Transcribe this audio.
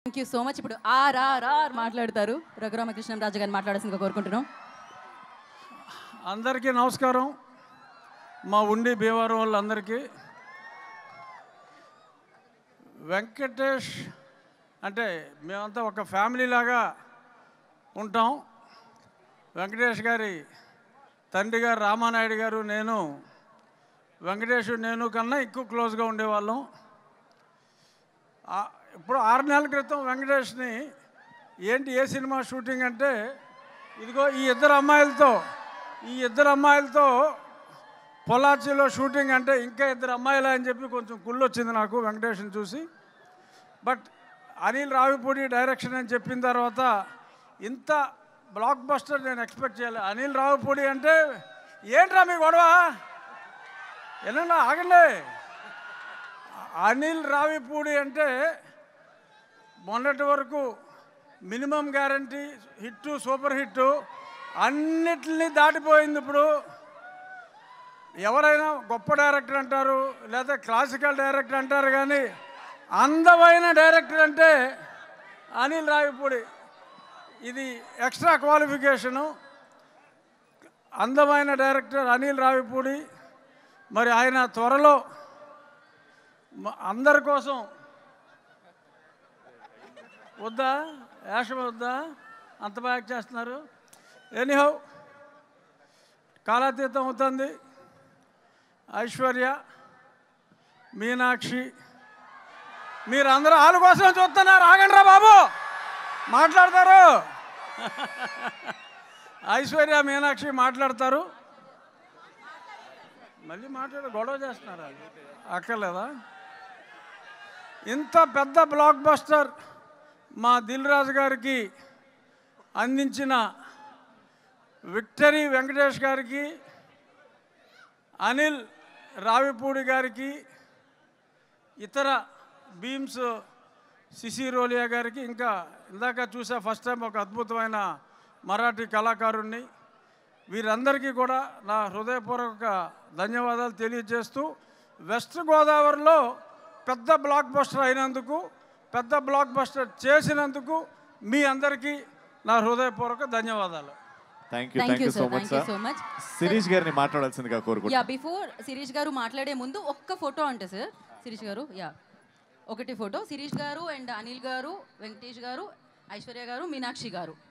Thank you so much. ఇప్పుడు ఆర్ఆర్ఆర్ మాట్లాడతారు. రఘురామకృష్ణరాజు గారిని మాట్లాడాల్సిందిగా కోరుకుంటున్నాం. అందరికీ నమస్కారం. మా ఉండి భీమవరం వాళ్ళందరికీ. వెంకటేష్ అంటే మేమంతా ఒక ఫ్యామిలీ లాగా ఉంటాం. వెంకటేష్ గారి తండ్రి గారు రామానాయుడు గారు, వెంకటేష్ నేను కన్నా ఎక్కువ క్లోజ్గా ఉండేవాళ్ళం. ఇప్పుడు 6 నెలల క్రితం వెంకటేష్ని ఏంటి ఏ సినిమా షూటింగ్ అంటే, ఇదిగో ఈ ఇద్దరు అమ్మాయిలతో పొలాచిలో షూటింగ్ అంటే ఇంకా ఇద్దరు అమ్మాయిలా అని చెప్పి కొంచెం కుళ్ళు వచ్చింది నాకు వెంకటేష్ని చూసి. బట్ అనిల్ రావిపూడి డైరెక్షన్ అని చెప్పిన తర్వాత ఇంత బ్లాక్ బస్టర్ నేను ఎక్స్పెక్ట్ చేయలేదు. అనిల్ రావిపూడి అంటే ఏంట్రా మీ గొడవ, ఏమన్నా ఆగండి. అనిల్ రావిపూడి అంటే మొన్నటి వరకు minimum guarantee hit, super hit అన్నిటిని దాటిపోయింది. ఇప్పుడు ఎవరైనా గొప్ప డైరెక్టర్ అంటారు, లేదా క్లాసికల్ డైరెక్టర్ అంటారు, కానీ అందమైన డైరెక్టర్ అంటే అనిల్ రావిపూడి. ఇది ఎక్స్ట్రా క్వాలిఫికేషను. అందమైన డైరెక్టర్ అనిల్ రావిపూడి. మరి ఆయన త్వరలో అందరి కోసం వద్దా యాషం వద్దా అంత బాగా చేస్తున్నారు. ఎనీహౌ కాలాతీతం అవుతుంది. ఐశ్వర్య, మీనాక్షి, మీరందరూ వాళ్ళ కోసం చూస్తున్నారు. ఆగండ్రా బాబు, మాట్లాడతారు. ఐశ్వర్య, మీనాక్షి మాట్లాడతారు. మళ్ళీ గొడవ చేస్తున్నారు. అక్కర్లేదా? ఇంత పెద్ద బ్లాక్ బస్టర్ మా దిల్ రాజు గారికి అందించిన విక్టరీ వెంకటేష్ గారికి, అనిల్ రావిపూడి గారికి, ఇతర భీమ్స్ సిసిరోలియా గారికి, ఇంకా ఇందాక చూసా ఫస్ట్ టైం ఒక అద్భుతమైన మరాఠీ కళాకారుణ్ణి, వీరందరికీ కూడా నా హృదయపూర్వక ధన్యవాదాలు తెలియజేస్తూ, వెస్ట్ గోదావరిలో పెద్ద బ్లాక్ బస్టర్ అయినందుకు, పెద్ద బ్లాక్ బస్టర్ చేసినందుకు మీ అందరికీ నా హృదయపూర్వక ధన్యవాదాలు. Thank you so much. Shirish గారిని మాట్లాడాల్సిందిగా కోరుకుంటున్నాను. బిఫోర్ శిరీష్ గారు మాట్లాడే ముందు ఒక్క ఫోటో అంటే సార్, శిరీష్ గారు ఒకటి ఫోటో, శిరీష్ గారు అండ్ అనిల్ గారు, వెంకటేష్ గారు, ఐశ్వర్య గారు, మీనాక్షి గారు.